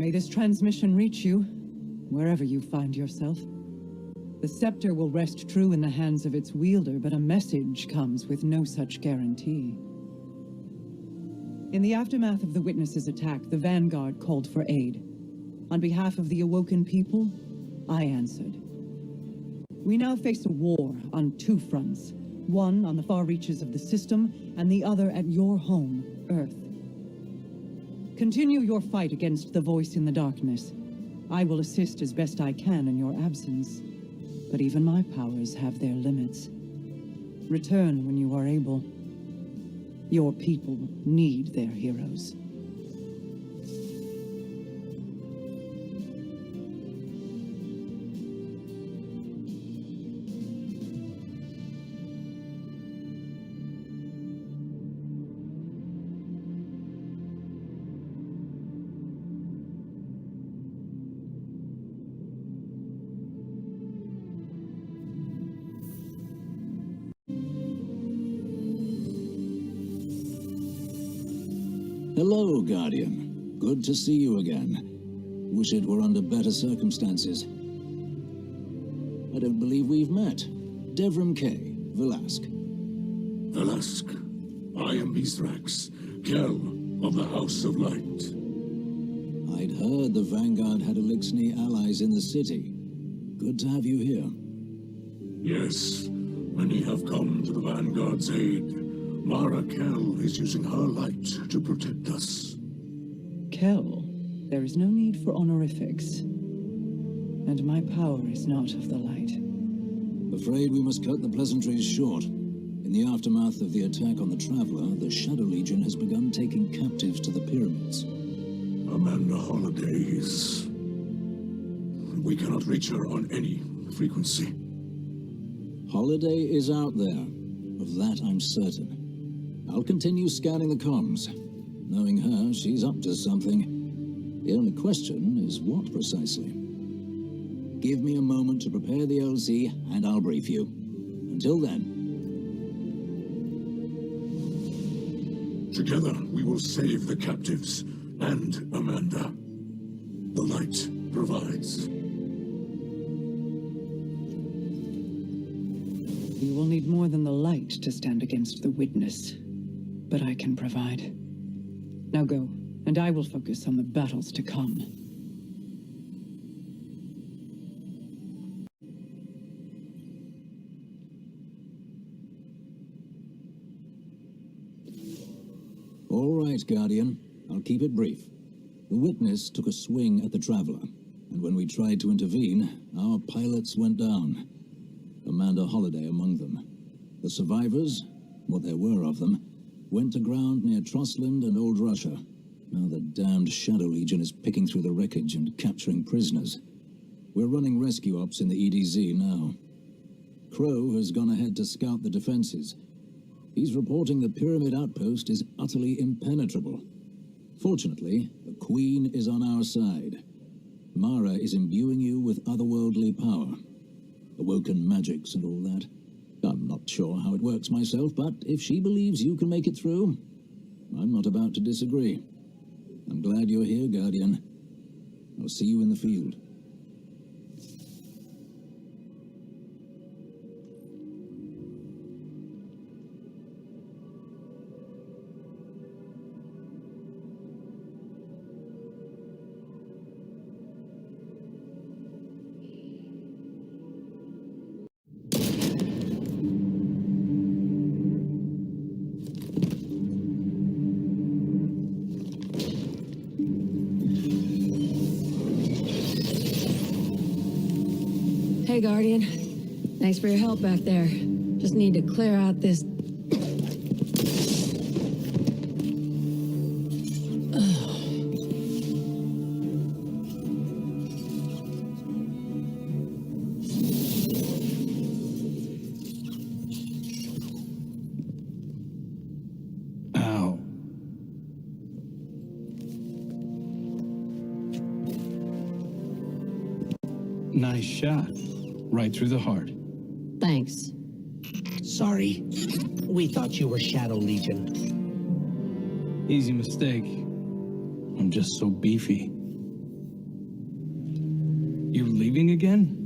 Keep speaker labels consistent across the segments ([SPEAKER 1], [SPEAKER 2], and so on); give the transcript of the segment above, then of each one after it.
[SPEAKER 1] May this transmission reach you, wherever you find yourself. The scepter will rest true in the hands of its wielder, but a message comes with no such guarantee. In the aftermath of the Witness's attack, the Vanguard called for aid. On behalf of the Awoken people, I answered. We now face a war on two fronts, one on the far reaches of the system, and the other at your home, Earth. Continue your fight against the voice in the darkness. I will assist as best I can in your absence, but even my powers have their limits. Return when you are able. Your people need their heroes.
[SPEAKER 2] Hello, Guardian. Good to see you again. Wish it were under better circumstances. I don't believe we've met. Devrim K. Velasque.
[SPEAKER 3] Velasque, I am Mithrax, Kel of the House of Light.
[SPEAKER 2] I'd heard the Vanguard had Elixni allies in the city. Good to have you here.
[SPEAKER 3] Yes, many have come to the Vanguard's aid. Mara Kel is using her light to protect us.
[SPEAKER 1] Kel, there is no need for honorifics. And my power is not of the light.
[SPEAKER 2] Afraid we must cut the pleasantries short. In the aftermath of the attack on the Traveler, the Shadow Legion has begun taking captives to the pyramids.
[SPEAKER 3] Amanda Holiday is... We cannot reach her on any frequency.
[SPEAKER 2] Holiday is out there. Of that I'm certain. I'll continue scanning the comms. Knowing her, she's up to something. The only question is what precisely. Give me a moment to prepare the LC, and I'll brief you. Until then.
[SPEAKER 3] Together, we will save the captives and Amanda. The light provides.
[SPEAKER 1] You will need more than the light to stand against the Witness. But I can provide. Now go, and I will focus on the battles to come.
[SPEAKER 2] All right, Guardian. I'll keep it brief. The Witness took a swing at the Traveler, and when we tried to intervene, our pilots went down. Amanda Holiday among them. The survivors, what there were of them, went to ground near Trostland and Old Russia. Now the damned Shadow Legion is picking through the wreckage and capturing prisoners. We're running rescue ops in the EDZ now. Crow has gone ahead to scout the defenses. He's reporting the Pyramid outpost is utterly impenetrable. Fortunately, the Queen is on our side. Mara is imbuing you with otherworldly power. Awoken magics and all that. I'm not sure how it works myself, but if she believes you can make it through, I'm not about to disagree. I'm glad you're here, Guardian. I'll see you in the field.
[SPEAKER 4] Hey, Guardian. Thanks for your help back there. Just need to clear out this...
[SPEAKER 5] Ow. Nice shot. Right through the heart.
[SPEAKER 4] Thanks.
[SPEAKER 6] Sorry. We thought you were Shadow Legion.
[SPEAKER 5] Easy mistake. I'm just so beefy. You leaving again?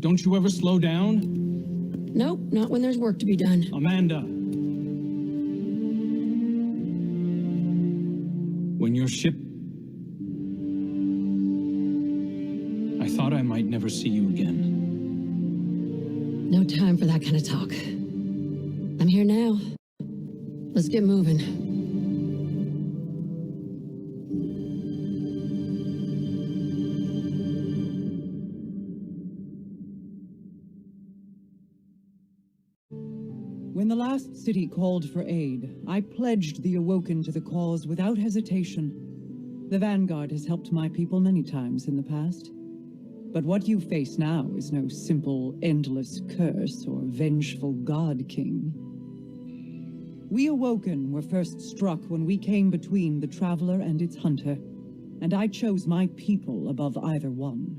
[SPEAKER 5] Don't you ever slow down?
[SPEAKER 4] Nope, not when there's work to be done.
[SPEAKER 5] Amanda. When your ship... I thought I might never see you again.
[SPEAKER 4] No time for that kind of talk. I'm here now. Let's get moving.
[SPEAKER 1] When the last city called for aid, I pledged the Awoken to the cause without hesitation. The Vanguard has helped my people many times in the past. But what you face now is no simple, endless curse or vengeful god king. We Awoken were first struck when we came between the Traveler and its hunter, and I chose my people above either one.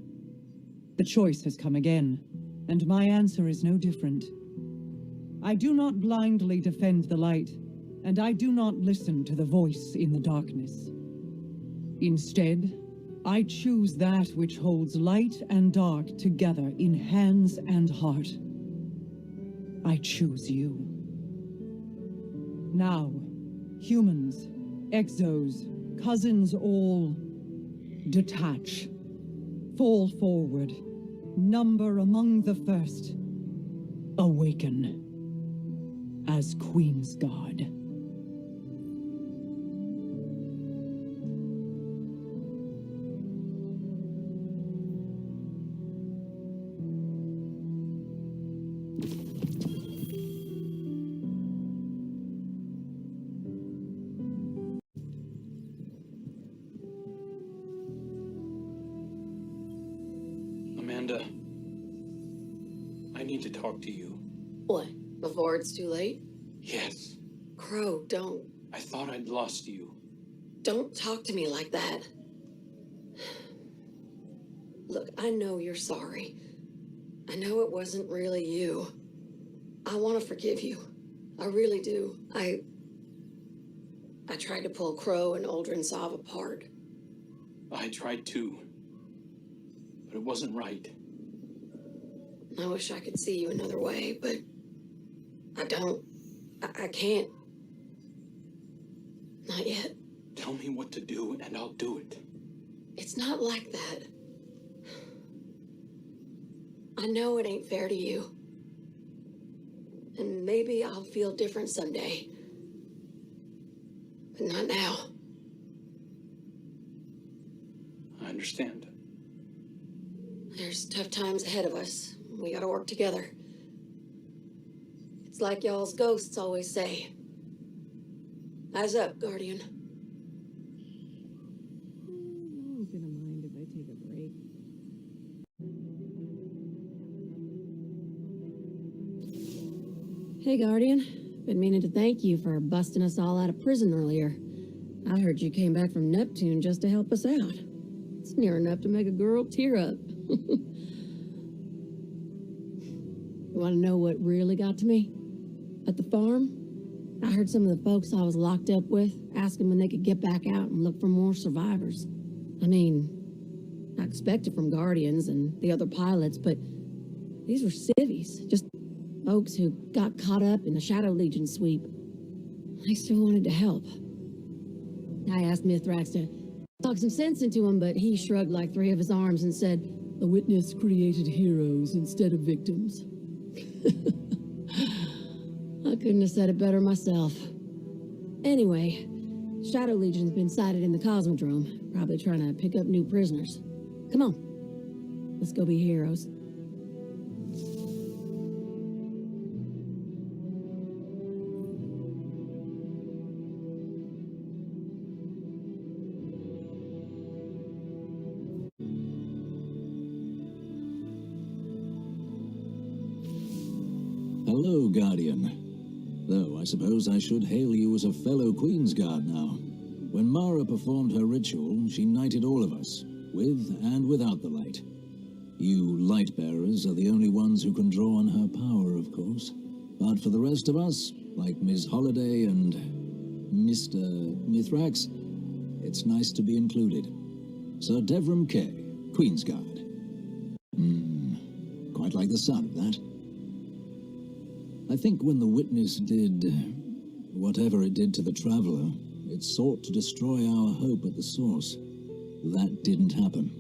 [SPEAKER 1] The choice has come again, and my answer is no different. I do not blindly defend the light, and I do not listen to the voice in the darkness. Instead, I choose that which holds light and dark together in hands and heart. I choose you. Now, humans, exos, cousins all, detach. Fall forward. Number among the first. Awaken. As Queensguard.
[SPEAKER 5] Amanda. I need to talk to you.
[SPEAKER 4] What? Before it's too late?
[SPEAKER 5] Yes.
[SPEAKER 4] Crow, don't.
[SPEAKER 5] I thought I'd lost you.
[SPEAKER 4] Don't talk to me like that. Look, I know you're sorry. I know it wasn't really you. I want to forgive you. I really do. I tried to pull Crow and Aldrin Sav apart.
[SPEAKER 5] I tried too. But it wasn't right.
[SPEAKER 4] I wish I could see you another way, but I don't. I can't. Not yet.
[SPEAKER 5] Tell me what to do and I'll do it.
[SPEAKER 4] It's not like that. I know it ain't fair to you. And maybe I'll feel different someday. But not now.
[SPEAKER 5] I understand.
[SPEAKER 4] There's tough times ahead of us. We gotta work together. It's like y'all's ghosts always say. Eyes up, Guardian.
[SPEAKER 7] No one's gonna mind if I take a break.
[SPEAKER 4] Hey, Guardian. Been meaning to thank you for busting us all out of prison earlier. I heard you came back from Neptune just to help us out. It's near enough to make a girl tear up. You want to know what really got to me? At the farm, I heard some of the folks I was locked up with asking when they could get back out and look for more survivors. I mean, I expected from Guardians and the other pilots, but these were civvies, just folks who got caught up in the Shadow Legion sweep. They still wanted to help. I asked Mithrax to talk some sense into him, but he shrugged like three of his arms and said, "The witness created heroes instead of victims." I couldn't have said it better myself. Anyway, Shadow Legion's been sighted in the Cosmodrome, probably trying to pick up new prisoners. Come on, let's go be heroes.
[SPEAKER 2] Hello, Guardian. Though I suppose I should hail you as a fellow Queensguard now. When Mara performed her ritual, she knighted all of us, with and without the light. You light-bearers are the only ones who can draw on her power, of course. But for the rest of us, like Ms. Holliday and Mr. Mithrax, it's nice to be included. Sir Devram K, Queensguard. Quite like the sound of that. I think when the Witness did whatever it did to the Traveler, it sought to destroy our hope at the source. That didn't happen.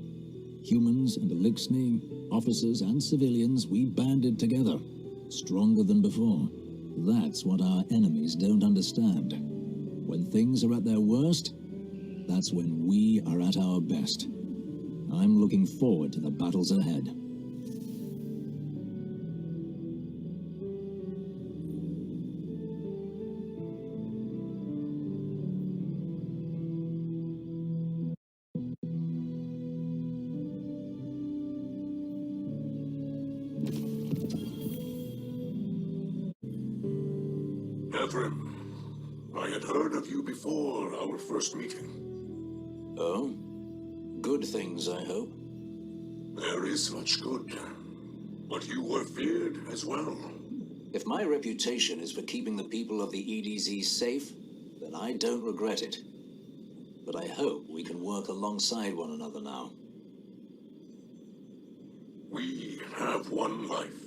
[SPEAKER 2] Humans and Elixni, officers and civilians, we banded together, stronger than before. That's what our enemies don't understand. When things are at their worst, that's when we are at our best. I'm looking forward to the battles ahead.
[SPEAKER 3] Devrim, I had heard of you before our first meeting.
[SPEAKER 2] Oh? Good things, I hope.
[SPEAKER 3] There is much good, but you were feared as well.
[SPEAKER 2] If my reputation is for keeping the people of the EDZ safe, then I don't regret it. But I hope we can work alongside one another now.
[SPEAKER 3] We have one life,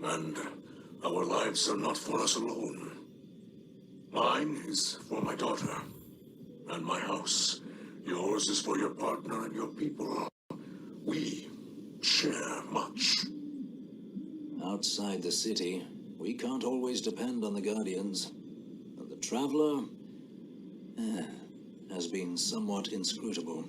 [SPEAKER 3] and our lives are not for us alone. Mine is for my daughter, and my house. Yours is for your partner and your people. We share much.
[SPEAKER 2] Outside the city, we can't always depend on the Guardians. And the Traveler has been somewhat inscrutable.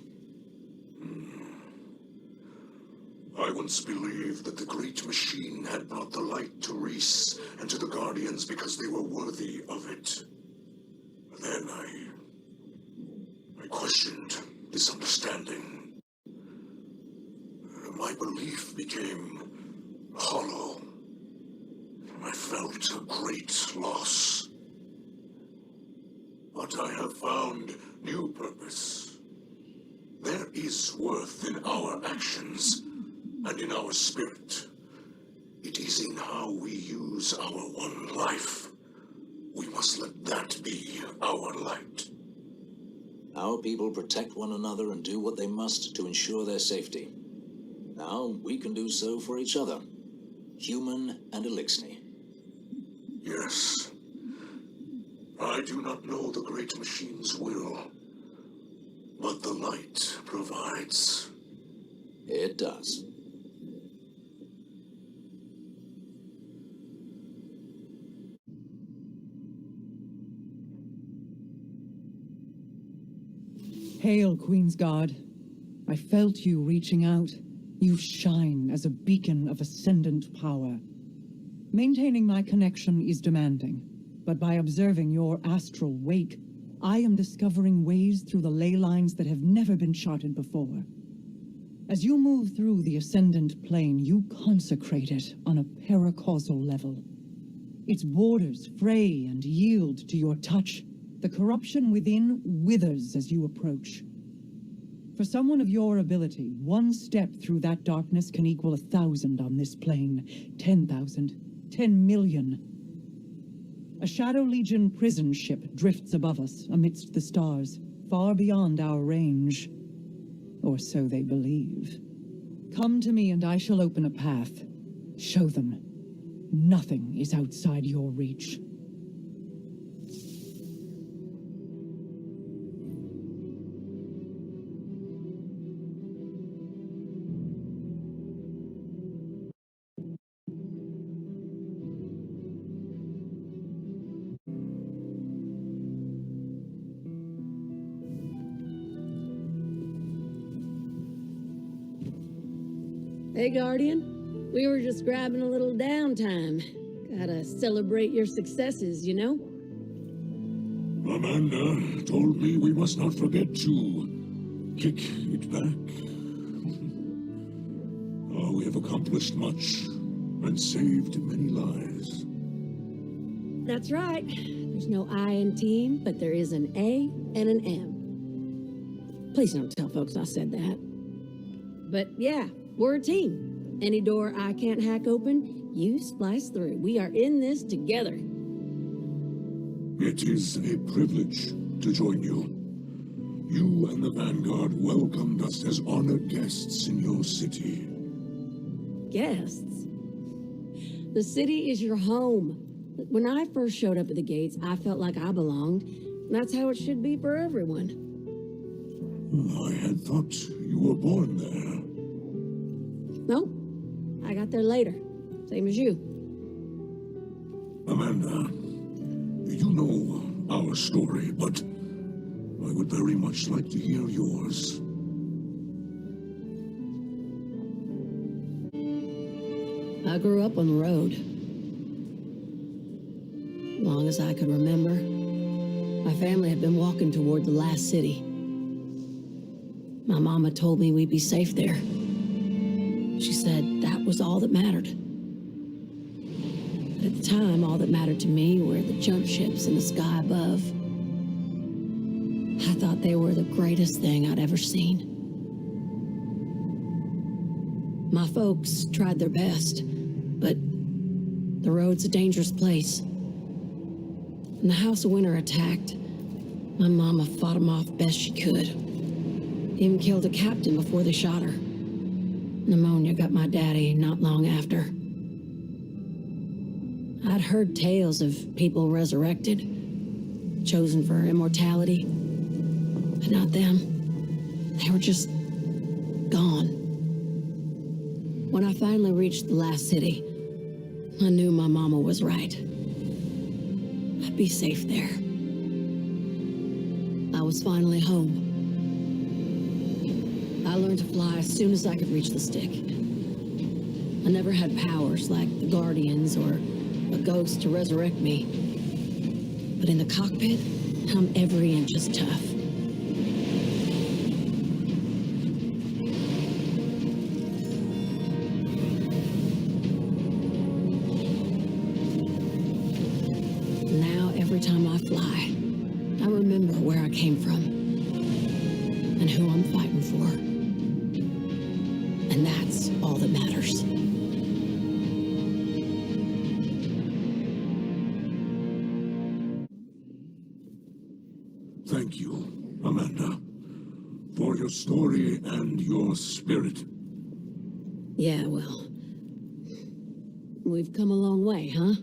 [SPEAKER 3] I once believed that the Great Machine had brought the light to Reese and to the Guardians because they were worthy of it. Then I questioned this understanding. My belief became hollow. I felt a great loss. But I have found new purpose. There is worth in our actions and in our spirit. It is in how we use our one life. We must let that be our light.
[SPEAKER 2] Our people protect one another and do what they must to ensure their safety. Now we can do so for each other, human and Elixni.
[SPEAKER 3] Yes. I do not know the Great Machine's will, but the light provides.
[SPEAKER 2] It does.
[SPEAKER 1] Hail, Queensguard. I felt you reaching out. You shine as a beacon of ascendant power. Maintaining my connection is demanding, but by observing your astral wake, I am discovering ways through the ley lines that have never been charted before. As you move through the ascendant plane, you consecrate it on a paracausal level. Its borders fray and yield to your touch. The corruption within withers as you approach. For someone of your ability, one step through that darkness can equal 1,000 on this plane, 10,000, 10 million. A Shadow Legion prison ship drifts above us amidst the stars, far beyond our range. Or so they believe. Come to me and I shall open a path. Show them. Nothing is outside your reach.
[SPEAKER 4] Hey, Guardian. We were just grabbing a little downtime. Gotta celebrate your successes, you know?
[SPEAKER 3] Amanda told me we must not forget to kick it back. Oh, we have accomplished much and saved many lives.
[SPEAKER 4] that's right. There's no I in team, but there is an A and an M. Please don't tell folks I said that. But yeah, we're a team. Any door I can't hack open, you splice through. We are in this together.
[SPEAKER 3] It is a privilege to join you. You and the Vanguard welcomed us as honored guests in your city.
[SPEAKER 4] Guests? The city is your home. When I first showed up at the gates, I felt like I belonged. And that's how it should be for everyone.
[SPEAKER 3] I had thought you were born there.
[SPEAKER 4] Nope. I got there later. Same as you.
[SPEAKER 3] Amanda, you know our story, but I would very much like to hear yours.
[SPEAKER 4] I grew up on the road. Long as I could remember, my family had been walking toward the last city. My mama told me we'd be safe there. She said that was all that mattered. But at the time, all that mattered to me were the jump ships in the sky above. I thought they were the greatest thing I'd ever seen. My folks tried their best, but the road's a dangerous place. When the House of Winter attacked, my mama fought them off best she could. Even killed a captain before they shot her. Pneumonia got my daddy not long after. I'd heard tales of people resurrected, chosen for immortality, but not them. They were just gone. When I finally reached the last city, I knew my mama was right. I'd be safe there. I was finally home. I learned to fly as soon as I could reach the stick. I never had powers like the Guardians or a ghost to resurrect me. But in the cockpit, I'm every inch as tough. Now, every time I fly, I remember where I came from and who I'm fighting for. And that's all that matters.
[SPEAKER 3] Thank you, Amanda, for your story and your spirit.
[SPEAKER 4] Yeah, well, we've come a long way, huh?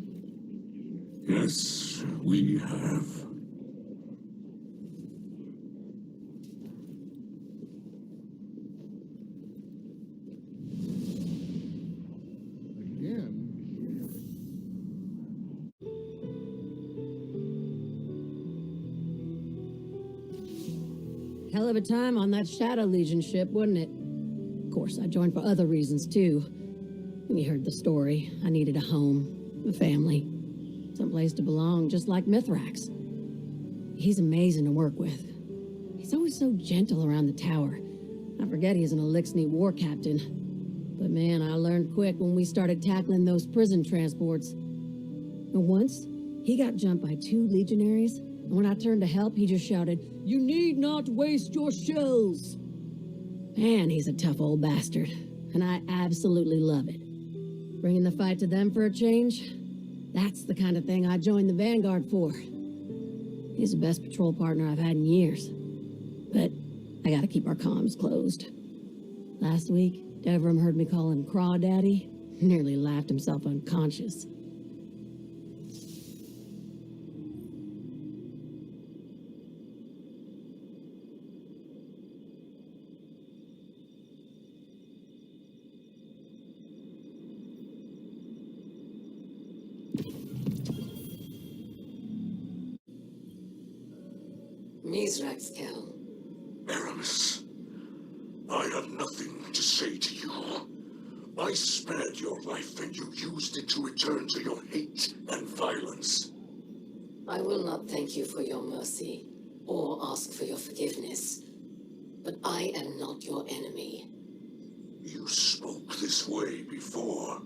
[SPEAKER 3] Yes, we have.
[SPEAKER 4] Hell of a time on that Shadow Legion ship, wasn't it? Of course, I joined for other reasons, too. When you heard the story, I needed a home, a family, someplace to belong, just like Mithrax. He's amazing to work with. He's always so gentle around the tower. I forget he's an Elixni war captain. But man, I learned quick when we started tackling those prison transports. And once, he got jumped by 2 legionaries, and when I turned to help, he just shouted, "You need not waste your shells!" Man, he's a tough old bastard, and I absolutely love it. Bringing the fight to them for a change? That's the kind of thing I joined the Vanguard for. He's the best patrol partner I've had in years. But I gotta keep our comms closed. Last week, Devram heard me call him Crawdaddy, nearly laughed himself unconscious. Mithrax, Cal.
[SPEAKER 3] Aramis, I have nothing to say to you. I spared your life and you used it to return to your hate and violence.
[SPEAKER 8] I will not thank you for your mercy, or ask for your forgiveness. But I am not your enemy.
[SPEAKER 3] You spoke this way before.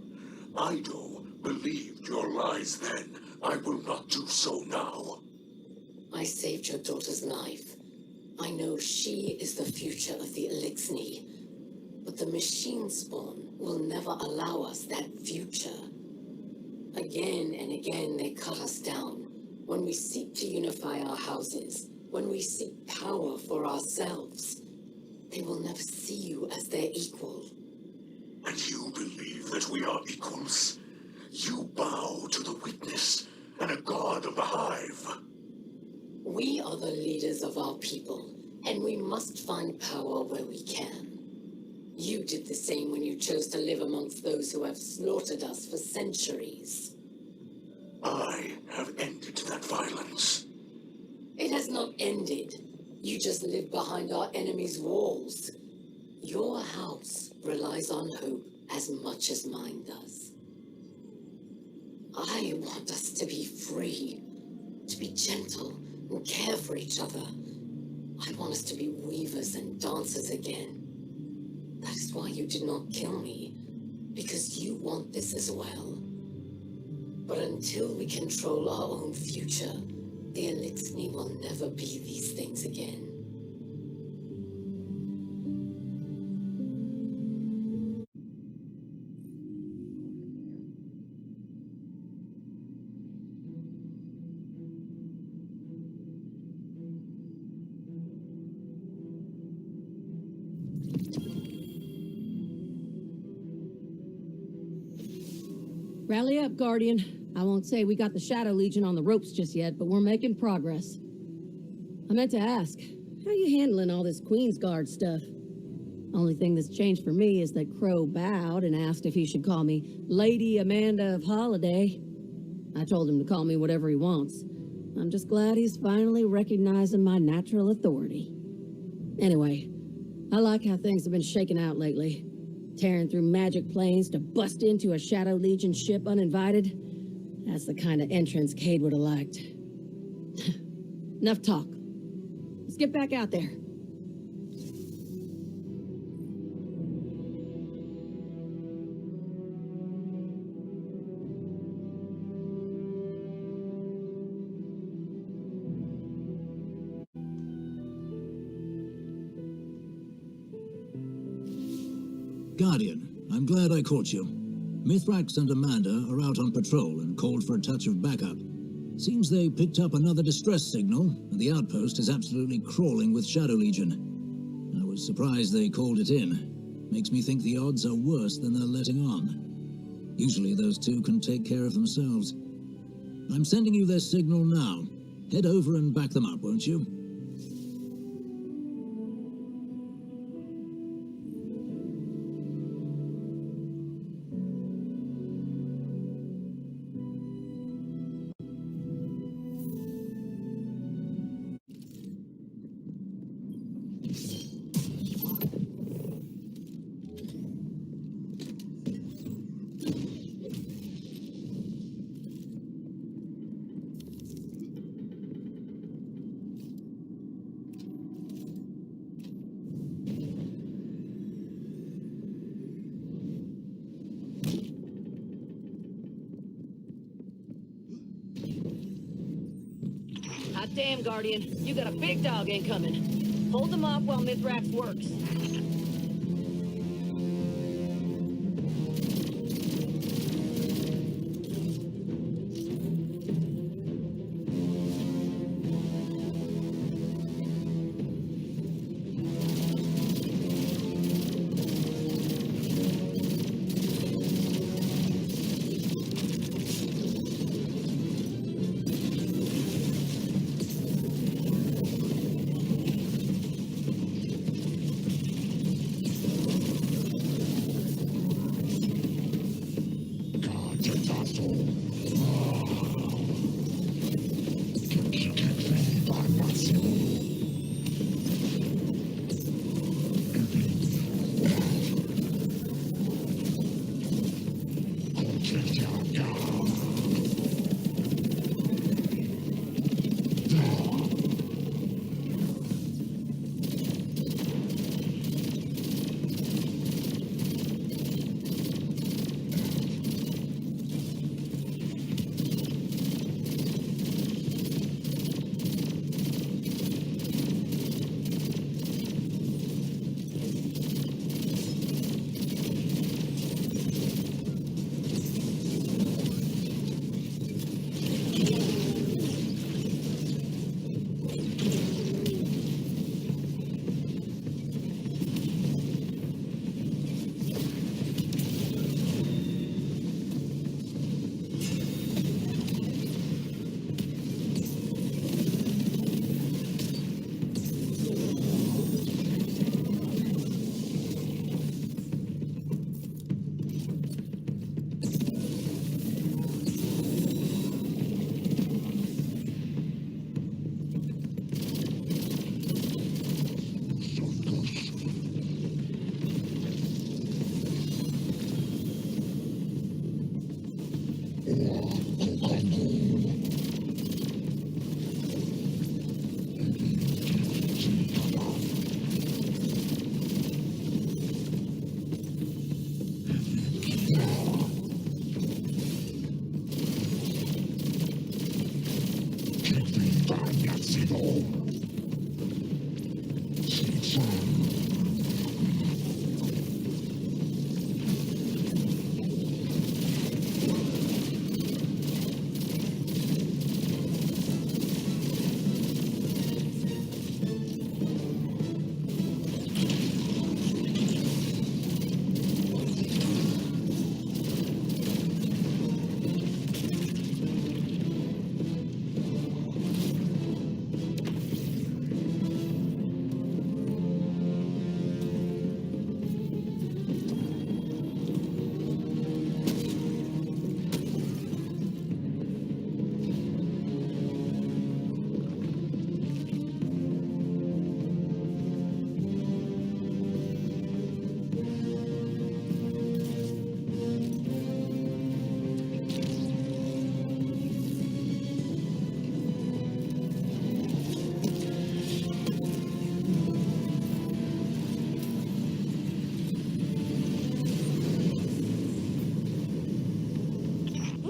[SPEAKER 3] Ido believed your lies then, I will not do so now.
[SPEAKER 8] I saved your daughter's life. I know she is the future of the Elixni. But the machine spawn will never allow us that future. Again and again they cut us down. When we seek to unify our houses, when we seek power for ourselves, they will never see you as their equal.
[SPEAKER 3] And you believe that we are equals? You bow to the witness and a god of the hive.
[SPEAKER 8] We are the leaders of our people, and we must find power where we can. You did the same when you chose to live amongst those who have slaughtered us for centuries.
[SPEAKER 3] I have ended that violence.
[SPEAKER 8] It has not ended. You just live behind our enemies' walls. Your house relies on hope as much as mine does. I want us to be free, to be gentle and care for each other. I want us to be weavers and dancers again. That is why you did not kill me, because you want this as well. But until we control our own future, the Elixni will never be these things again.
[SPEAKER 4] Rally up, Guardian. I won't say we got the Shadow Legion on the ropes just yet, but we're making progress. I meant to ask, how you handling all this Queensguard stuff? Only thing that's changed for me is that Crow bowed and asked if he should call me Lady Amanda of Holiday. I told him to call me whatever he wants. I'm just glad he's finally recognizing my natural authority. Anyway, I like how things have been shaking out lately. Tearing through magic planes to bust into a Shadow Legion ship uninvited. That's the kind of entrance Cade would have liked. Enough talk. Let's get back out there.
[SPEAKER 2] Guardian, I'm glad I caught you. Mithrax and Amanda are out on patrol and called for a touch of backup. Seems they picked up another distress signal, and the outpost is absolutely crawling with Shadow Legion. I was surprised they called it in. Makes me think the odds are worse than they're letting on. Usually those two can take care of themselves. I'm sending you their signal now. Head over and back them up, won't you?
[SPEAKER 4] Hot damn, Guardian. You got a big dog incoming. Hold them off while Mithrax works.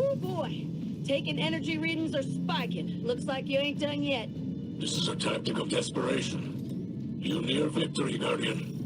[SPEAKER 9] Oh boy, taking energy readings are spiking. Looks like you ain't done yet.
[SPEAKER 3] This is a tactic of desperation. You near victory, Guardian.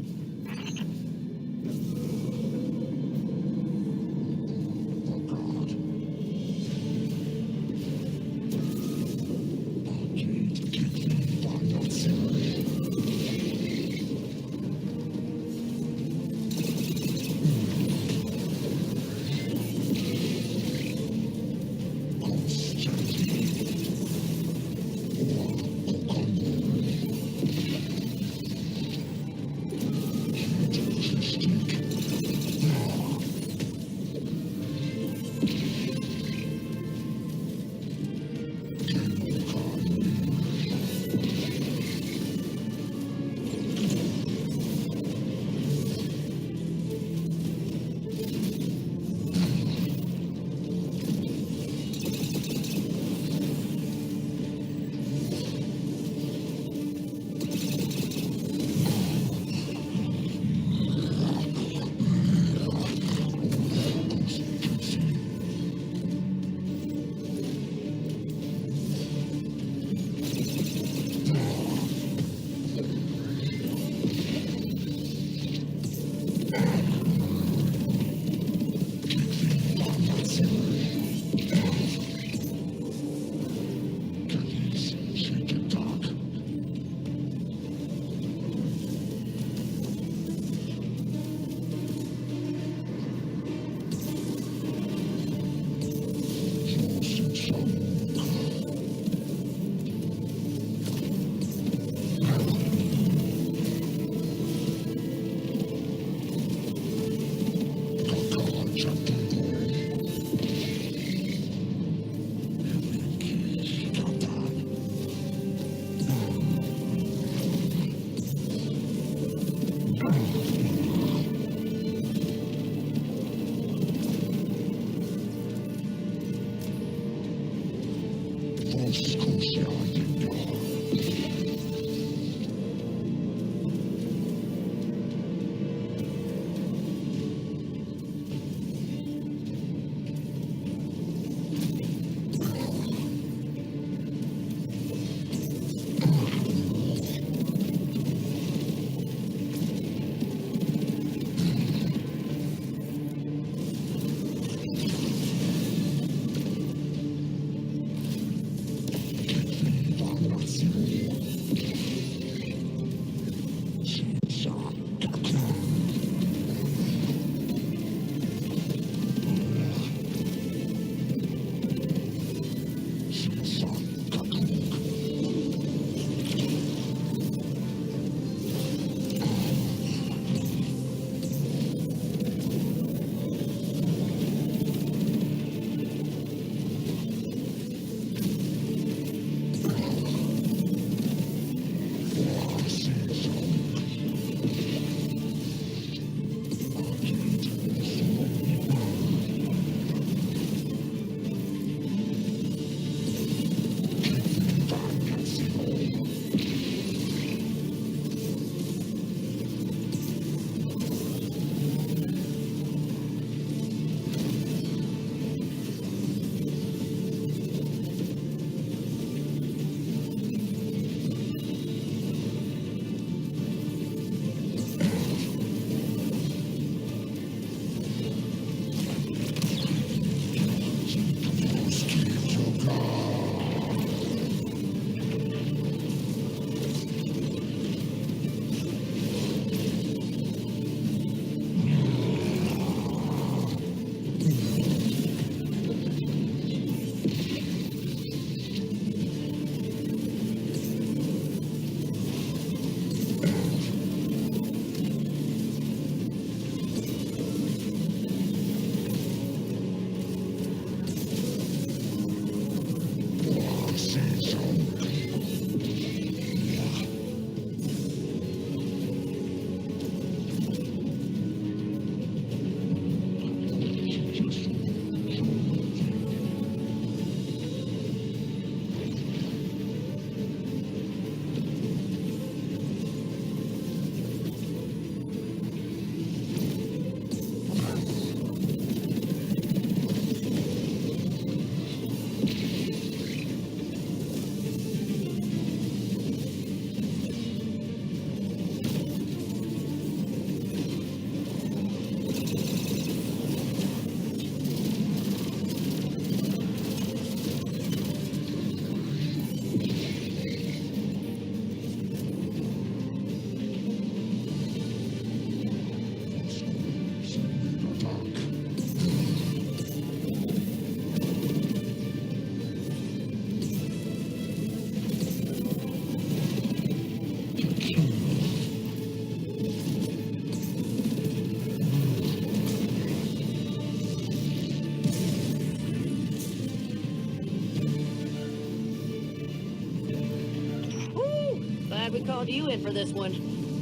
[SPEAKER 9] we called you in for this one.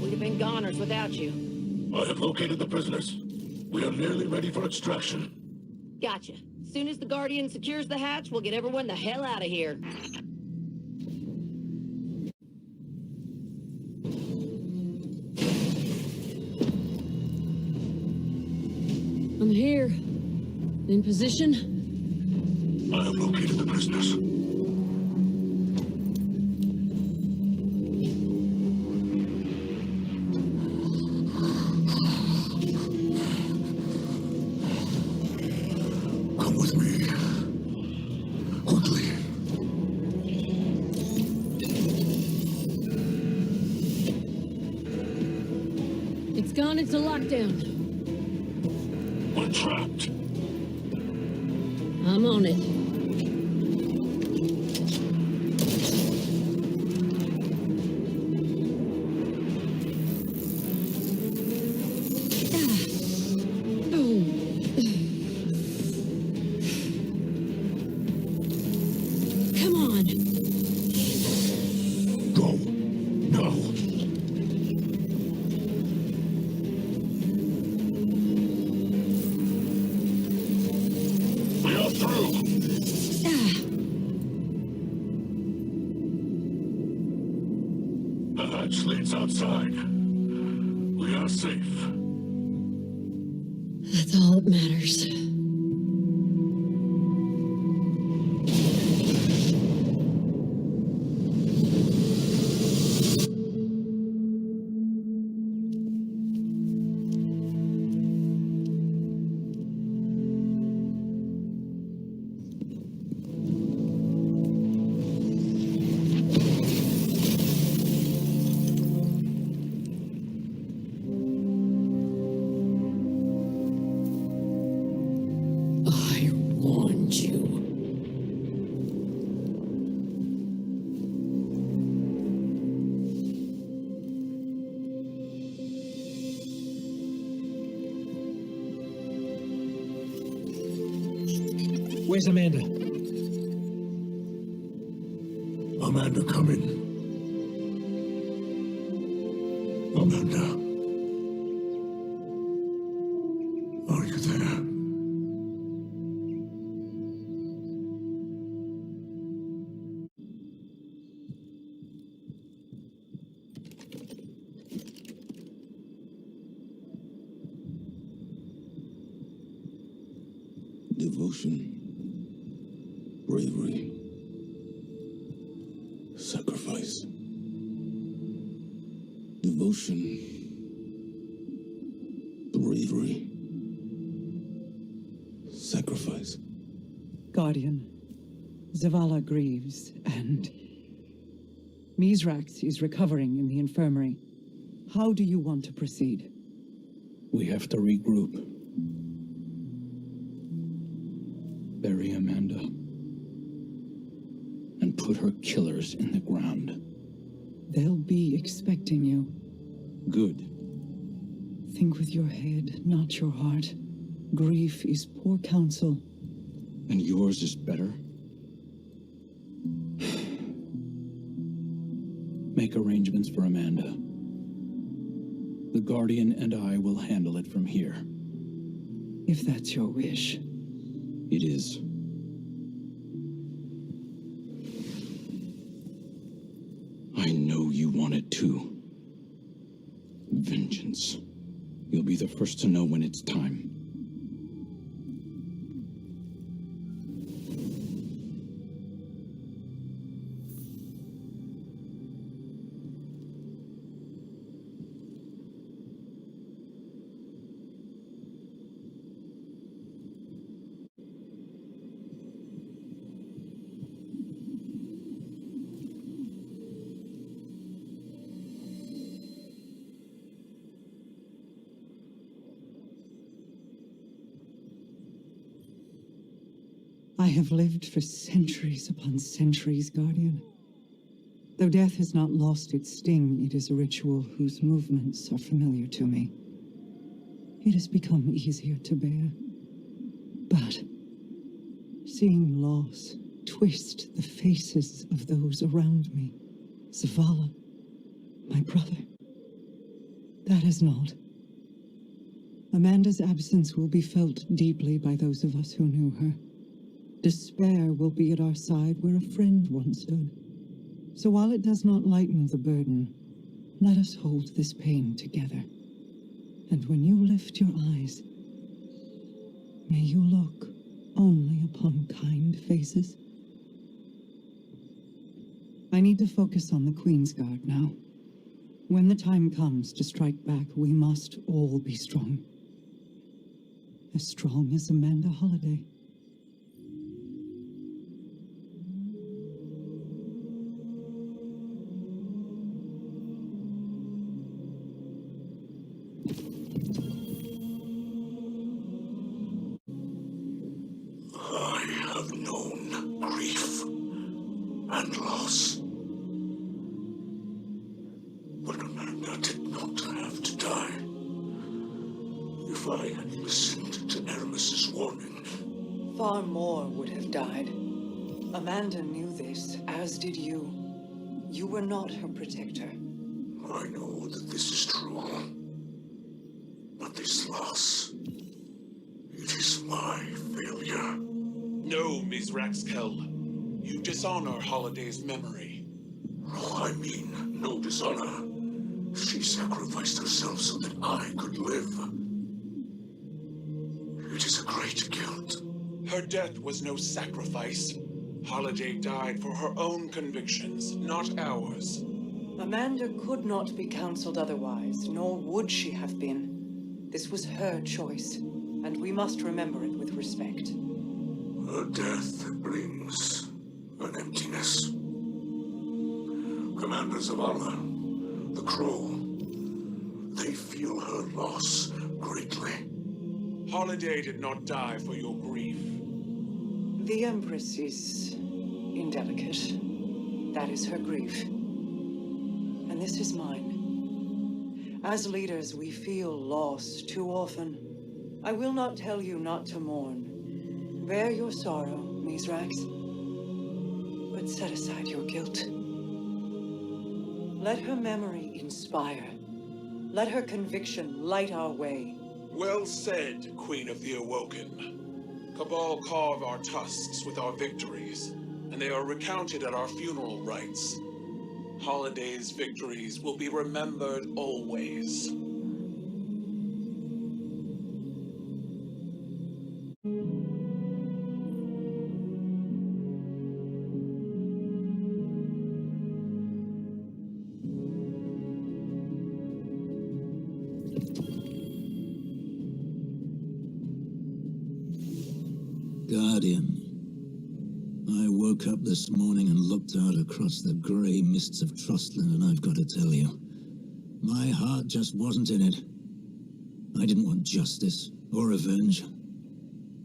[SPEAKER 9] We'd have been goners without you.
[SPEAKER 3] I have located the prisoners. We are nearly ready for extraction.
[SPEAKER 9] Gotcha. Soon as the Guardian secures the hatch, we'll get everyone the hell out of here.
[SPEAKER 4] I'm here. In position.
[SPEAKER 3] I have located the prisoners. Come with me. Quickly.
[SPEAKER 4] It's gone into lockdown.
[SPEAKER 3] We're trapped.
[SPEAKER 4] I'm on it. Come on.
[SPEAKER 3] Go. Now. We are through. The hatch leads outside. We are safe.
[SPEAKER 4] That's all that matters.
[SPEAKER 8] I warned you.
[SPEAKER 6] Where's Amanda?
[SPEAKER 3] Amanda, come in. Amanda. Are you there?
[SPEAKER 10] Devotion, bravery, sacrifice. Devotion, bravery, sacrifice.
[SPEAKER 1] Guardian, Zavala grieves, and Mizrax is recovering in the infirmary. How do you want to proceed?
[SPEAKER 5] We have to regroup. Bury Amanda. And put her killers in the ground.
[SPEAKER 1] They'll be expecting you.
[SPEAKER 5] Good.
[SPEAKER 1] Think with your head, not your heart. Grief is poor counsel.
[SPEAKER 5] And yours is better? Make arrangements for Amanda. The Guardian and I will handle it from here.
[SPEAKER 1] If that's your wish.
[SPEAKER 5] It is. I know you want it too. Vengeance. You'll be the first to know when it's time.
[SPEAKER 1] I have lived for centuries upon centuries, Guardian. Though death has not lost its sting, it is a ritual whose movements are familiar to me. It has become easier to bear. But seeing loss twist the faces of those around me, Zavala, My brother. That is not. Amanda's absence will be felt deeply by those of us who knew her. Despair will be at our side where a friend once stood. So while it does not lighten the burden, let us hold this pain together. And when you lift your eyes, may you look only upon kind faces. I need to focus on the Queensguard now. When the time comes to strike back, we must all be strong. As strong as Amanda Holliday.
[SPEAKER 3] I have known grief and loss. But Amanda did not have to die. If I had listened to Aramis's warning...
[SPEAKER 1] Far more would have died. Amanda knew this, as did you. You were not her protector.
[SPEAKER 3] I know that this is true. But this loss... it is my failure.
[SPEAKER 11] No, Ms. Raxkel. You dishonor Holliday's memory.
[SPEAKER 3] No, I mean no dishonor. She sacrificed herself so that I could live. It is a great guilt.
[SPEAKER 11] Her death was no sacrifice. Holliday died for her own convictions, not ours.
[SPEAKER 1] Amanda could not be counseled otherwise, nor would she have been. This was her choice, and we must remember it with respect.
[SPEAKER 3] Her death brings an emptiness. Commander Zavala, the Crow, they feel her loss greatly.
[SPEAKER 11] Holliday did not die for your grief.
[SPEAKER 1] The Empress is indelicate. That is her grief. And this is mine. As leaders, we feel loss too often. I will not tell you not to mourn. Bear your sorrow, Mizrax. But set aside your guilt. Let her memory inspire. Let her conviction light our way.
[SPEAKER 11] Well said, Queen of the Awoken. Cabal carve our tusks with our victories, and they are recounted at our funeral rites. Holliday's victories will be remembered always.
[SPEAKER 2] Guardian. I woke up this morning and looked out across the grey mists of Trustland, and I've got to tell you, my heart just wasn't in it. I didn't want justice or revenge.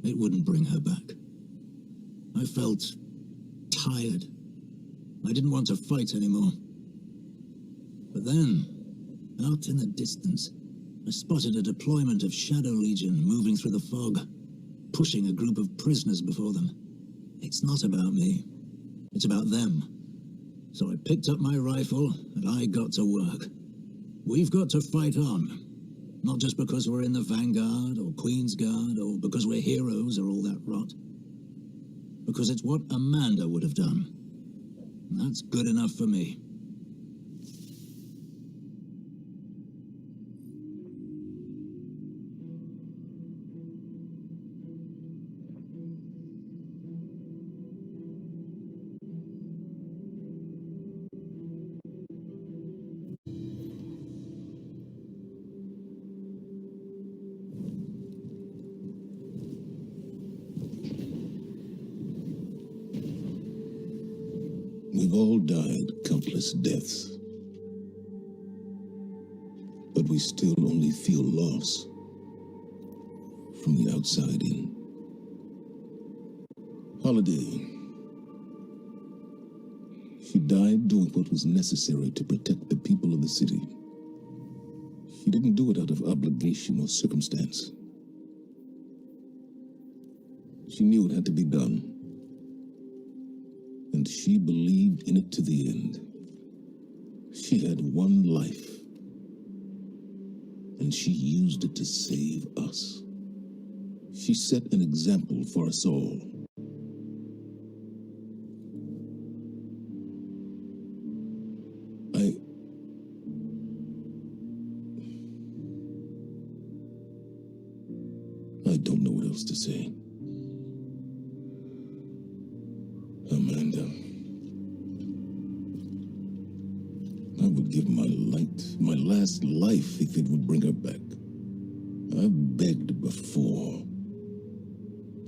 [SPEAKER 2] It wouldn't bring her back. I felt tired. I didn't want to fight anymore. But then, out in the distance, I spotted a deployment of Shadow Legion moving through the fog, pushing a group of prisoners before them. It's not about me. It's about them. So I picked up my rifle, and I got to work. We've got to fight on. Not just because we're in the Vanguard, or Queensguard, or because we're heroes, or all that rot. Because it's what Amanda would have done. And that's good enough for me.
[SPEAKER 10] We've all died countless deaths. But we still only feel loss from the outside in. Holiday. She died doing what was necessary to protect the people of the city. She didn't do it out of obligation or circumstance. She knew it had to be done. And she believed in it to the end. She had one life, and she used it to save us. She set an example for us all. I don't know what else to say. Amanda, I would give my last life, if it would bring her back. I've begged before.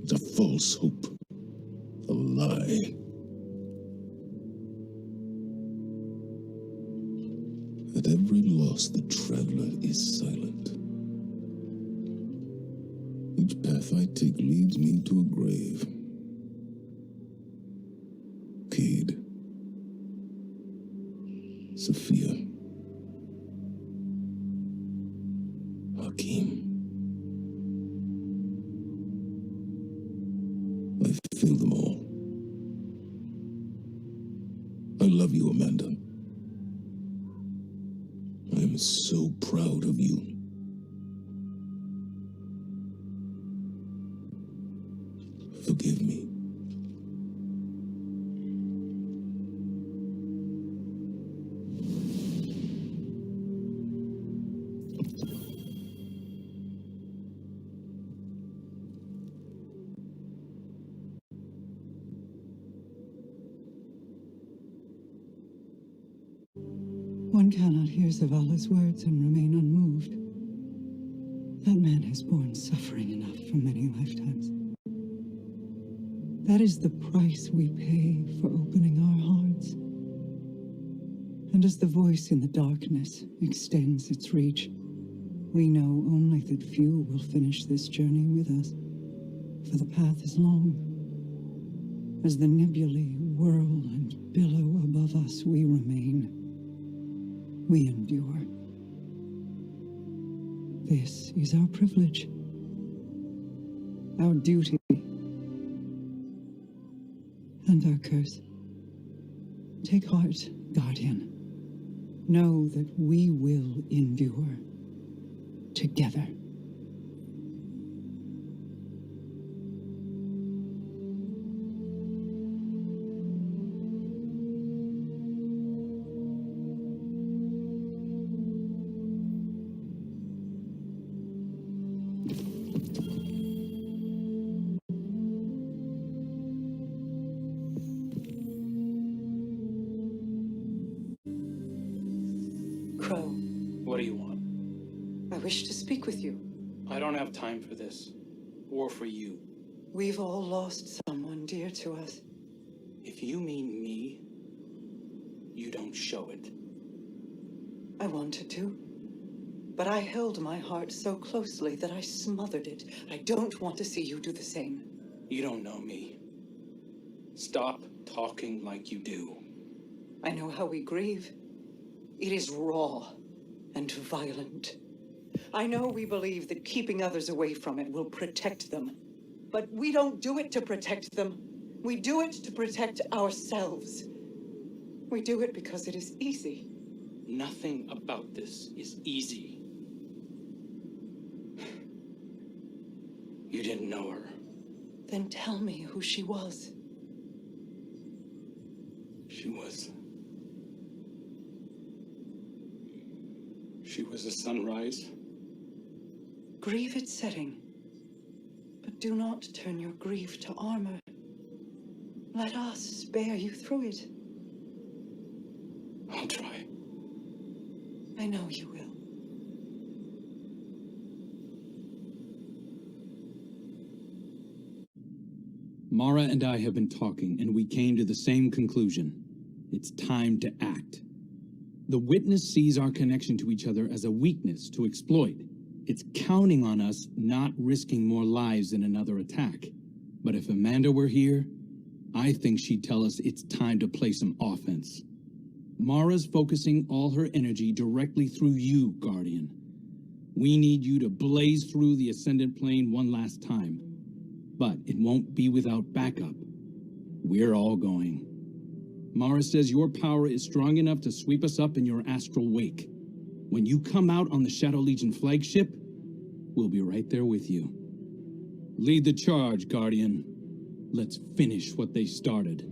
[SPEAKER 10] It's a false hope, a lie. At every loss, the traveler is silent. Each path I take leads me to a grave. Cade. Sophia. Hakim. I failed them all. I love you, Amanda. I am so proud of you. Forgive me.
[SPEAKER 1] One cannot hear Zavala's words and remain unmoved. That man has borne suffering enough for many lifetimes. That is the price we pay for opening our hearts. And as the voice in the darkness extends its reach, we know only that few will finish this journey with us, for the path is long. As the nebulae whirl and billow above us, we remain. We endure. This is our privilege, our duty, and our curse. Take heart, Guardian. Know that we will endure together. Crow,
[SPEAKER 5] What do you want?
[SPEAKER 1] I wish to speak with you.
[SPEAKER 5] I don't have time for this. Or for you.
[SPEAKER 1] We've all lost someone dear to us.
[SPEAKER 5] If you mean me, you don't show it.
[SPEAKER 1] I wanted to, but I held my heart so closely that I smothered it. I don't want to see you do the same.
[SPEAKER 5] You don't know me. Stop talking like you do.
[SPEAKER 1] I know how we grieve. It is raw and violent. I know we believe that keeping others away from it will protect them. But we don't do it to protect them. We do it to protect ourselves. We do it because it is easy.
[SPEAKER 5] Nothing about this is easy. You didn't know her.
[SPEAKER 1] Then tell me who she was.
[SPEAKER 5] She was a sunrise.
[SPEAKER 1] Grieve its setting, but do not turn your grief to armor. Let us bear you through it.
[SPEAKER 5] I'll try.
[SPEAKER 1] I know you will.
[SPEAKER 5] Mara and I have been talking, and we came to the same conclusion. It's time to act. The witness sees our connection to each other as a weakness to exploit. It's counting on us not risking more lives in another attack. But if Amanda were here, I think she'd tell us it's time to play some offense. Mara's focusing all her energy directly through you, Guardian. We need you to blaze through the Ascendant Plane one last time. But it won't be without backup. We're all going. Mara says your power is strong enough to sweep us up in your astral wake. When you come out on the Shadow Legion flagship, we'll be right there with you. Lead the charge, Guardian. Let's finish what they started.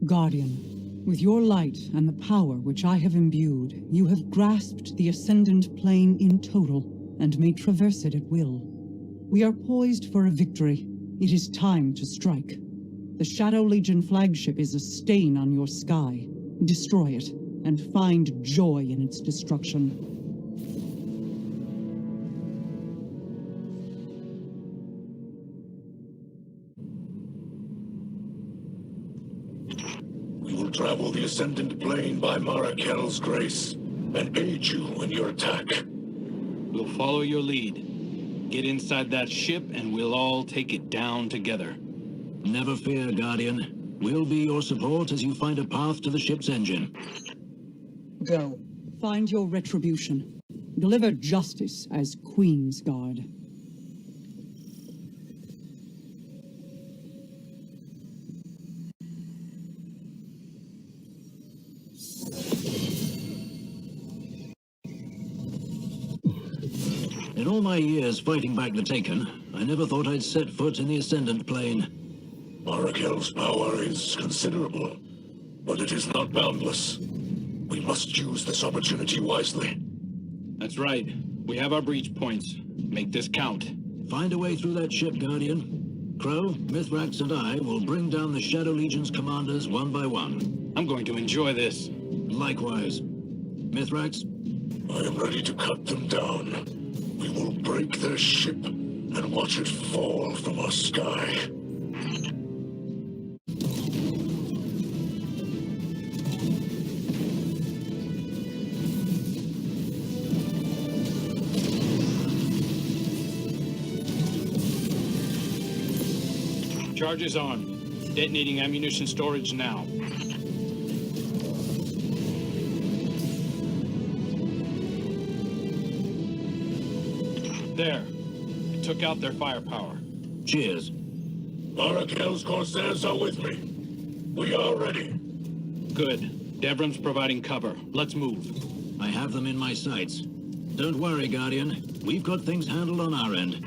[SPEAKER 1] Guardian, with your light and the power which I have imbued, you have grasped the Ascendant Plane in total and may traverse it at will. We are poised for a victory. It is time to strike. The Shadow Legion flagship is a stain on your sky. Destroy it, and find joy in its destruction.
[SPEAKER 3] We will travel the Ascendant Plane by Mara Kell's grace, and aid you in your attack.
[SPEAKER 5] We'll follow your lead. Get inside that ship and we'll all take it down together.
[SPEAKER 2] Never fear, Guardian. We'll be your support as you find a path to the ship's engine.
[SPEAKER 1] Go. Find your retribution. Deliver justice as Queensguard.
[SPEAKER 2] In all my years fighting back the Taken, I never thought I'd set foot in the Ascendant Plane.
[SPEAKER 3] Mara Kell's power is considerable, but it is not boundless. We must use this opportunity wisely.
[SPEAKER 5] That's right. We have our breach points. Make this count.
[SPEAKER 2] Find a way through that ship, Guardian. Crow, Mithrax, and I will bring down the Shadow Legion's commanders one by one.
[SPEAKER 5] I'm going to enjoy this.
[SPEAKER 2] Likewise. Mithrax?
[SPEAKER 3] I am ready to cut them down. We will break their ship and watch it fall from our sky.
[SPEAKER 5] Charge is on. Detonating ammunition storage now. There. It took out their firepower.
[SPEAKER 2] Cheers.
[SPEAKER 3] Mara Kell's Corsairs are with me. We are ready.
[SPEAKER 5] Good. Devram's providing cover. Let's move.
[SPEAKER 2] I have them in my sights. Don't worry, Guardian. We've got things handled on our end.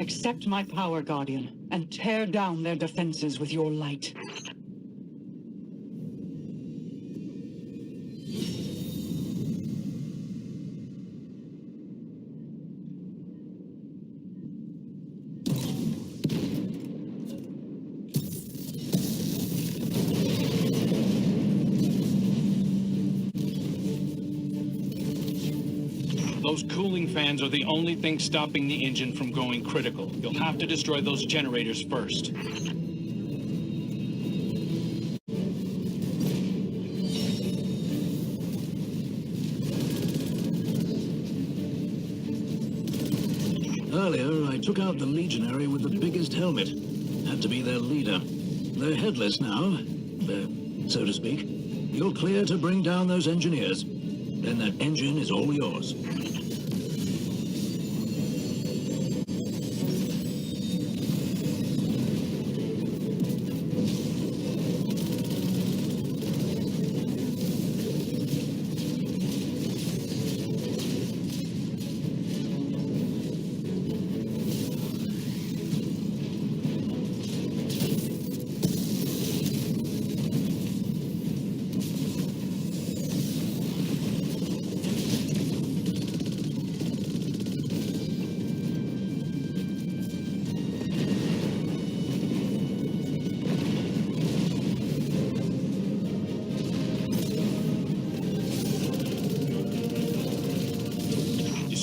[SPEAKER 1] Accept my power, Guardian, and tear down their defenses with your light.
[SPEAKER 5] Those cooling fans are the only thing stopping the engine from going critical. You'll have to destroy those generators first.
[SPEAKER 2] Earlier, I took out the Legionary with the biggest helmet. Had to be their leader. They're headless now, so to speak. You're clear to bring down those engineers. Then that engine is all yours.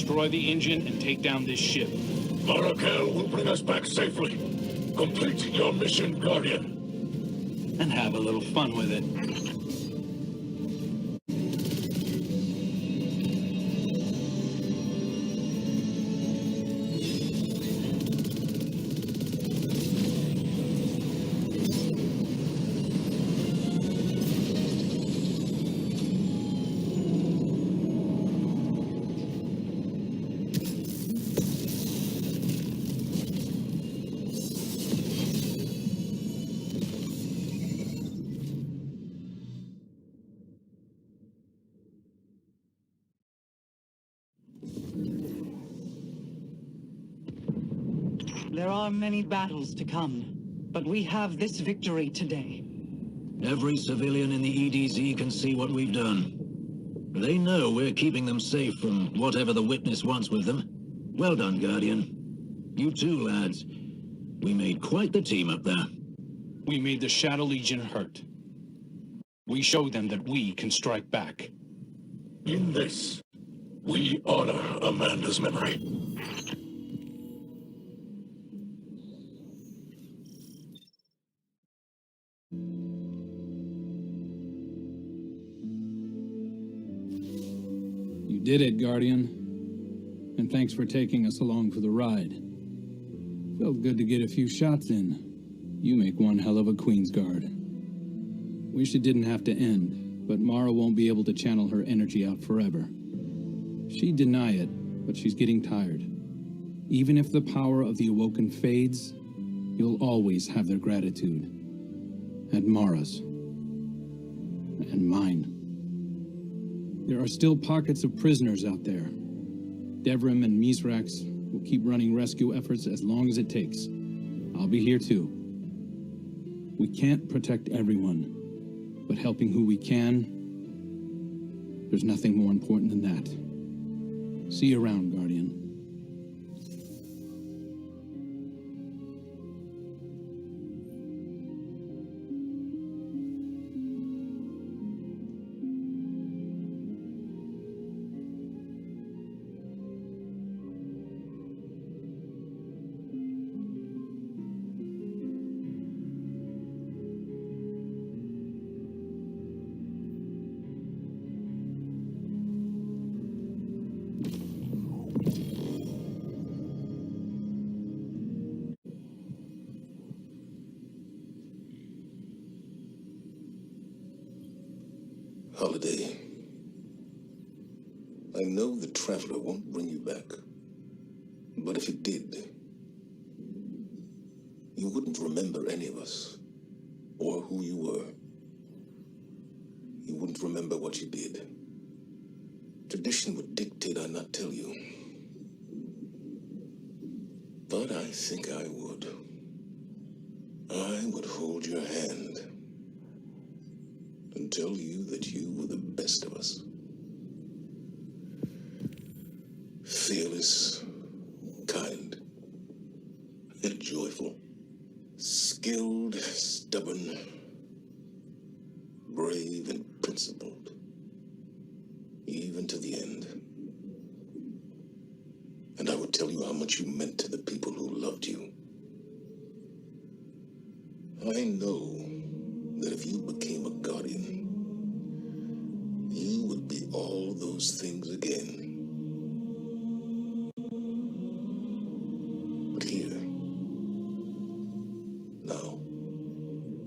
[SPEAKER 5] destroy the engine and take down this ship.
[SPEAKER 3] Marakel will bring us back safely. Complete your mission, Guardian.
[SPEAKER 5] And have a little fun with it.
[SPEAKER 1] There are many battles to come, but we have this victory today.
[SPEAKER 2] Every civilian in the EDZ can see what we've done. They know we're keeping them safe from whatever the Witness wants with them. Well done, Guardian. You too, lads. We made quite the team up there.
[SPEAKER 5] We made the Shadow Legion hurt. We showed them that we can strike back.
[SPEAKER 3] In this, we honor Amanda's memory.
[SPEAKER 5] You did it, Guardian. And thanks for taking us along for the ride. Felt good to get a few shots in. You make one hell of a Queensguard. Wish it didn't have to end, but Mara won't be able to channel her energy out forever. She'd deny it, but she's getting tired. Even if the power of the Awoken fades, you'll always have their gratitude. And Mara's. And mine. There are still pockets of prisoners out there. Devrim and Mizrax will keep running rescue efforts as long as it takes. I'll be here too. We can't protect everyone, but helping who we can, there's nothing more important than that. See you around, Guardian.
[SPEAKER 10] Holiday. I know the Traveler won't bring you back. But if it did, you wouldn't remember any of us, or who you were. You wouldn't remember what you did. Tradition would dictate I not tell you. But I think I would. I would hold your hand and tell you that you were the best of us. Fearless, kind, and joyful. Skilled, stubborn, brave, and principled. Even to the end. And I would tell you how much you meant to the people who loved you. I know that if you became a Guardian, you would be all those things again. But here, now,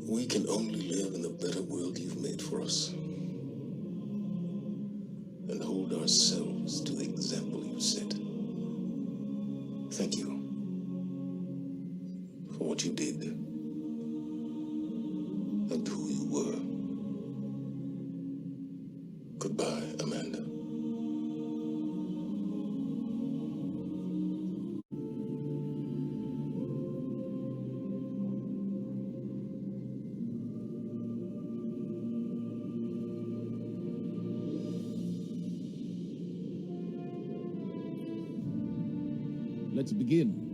[SPEAKER 10] we can only live in the better world you've made for us. And hold ourselves to the example you set. Thank you for what you did and who you were. Goodbye, Amanda.
[SPEAKER 12] Let's begin.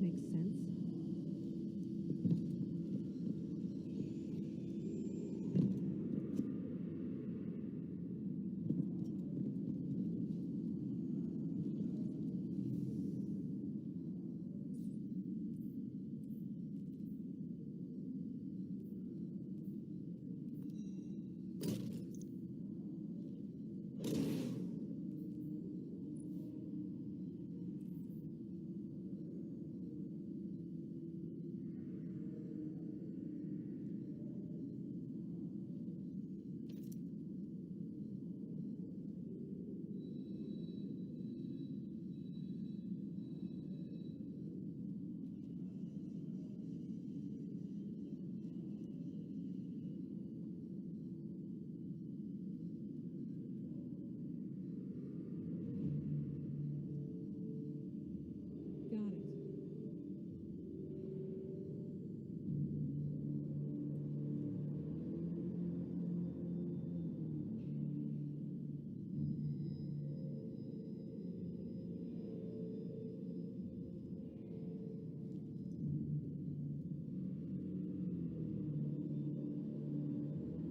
[SPEAKER 7] makes sense. Got it.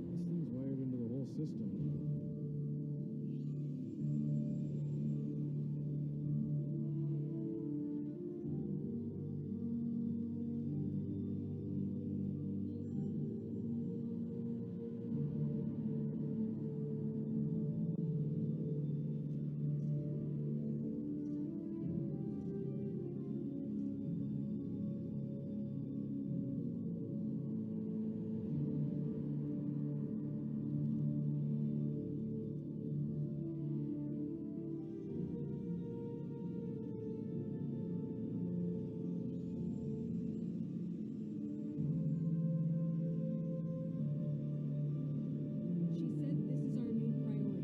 [SPEAKER 12] This thing's wired into the whole system. She said this is our new priority.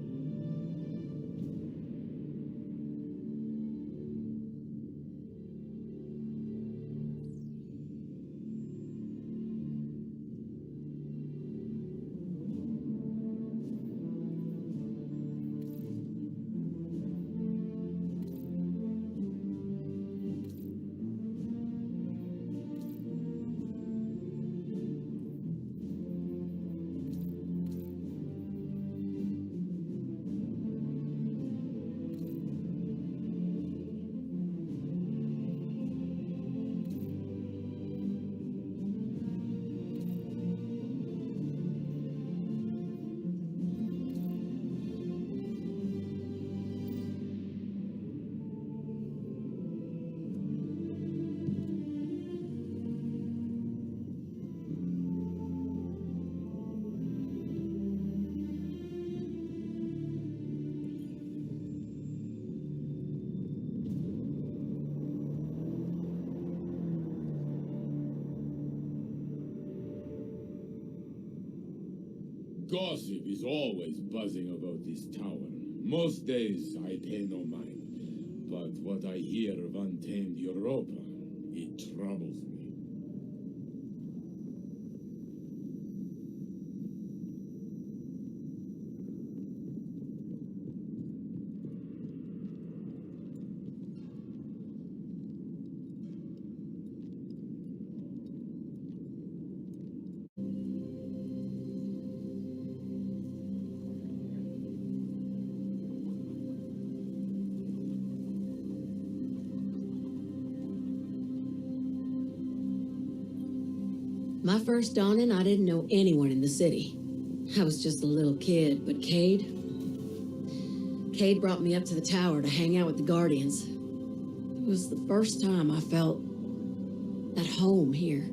[SPEAKER 13] Gossip is always buzzing about this tower. Most days I pay no mind. But what I hear of untamed Europa, it troubles me.
[SPEAKER 4] My first dawning, I didn't know anyone in the city. I was just a little kid, but Cade brought me up to the tower to hang out with the Guardians. It was the first time I felt at home here.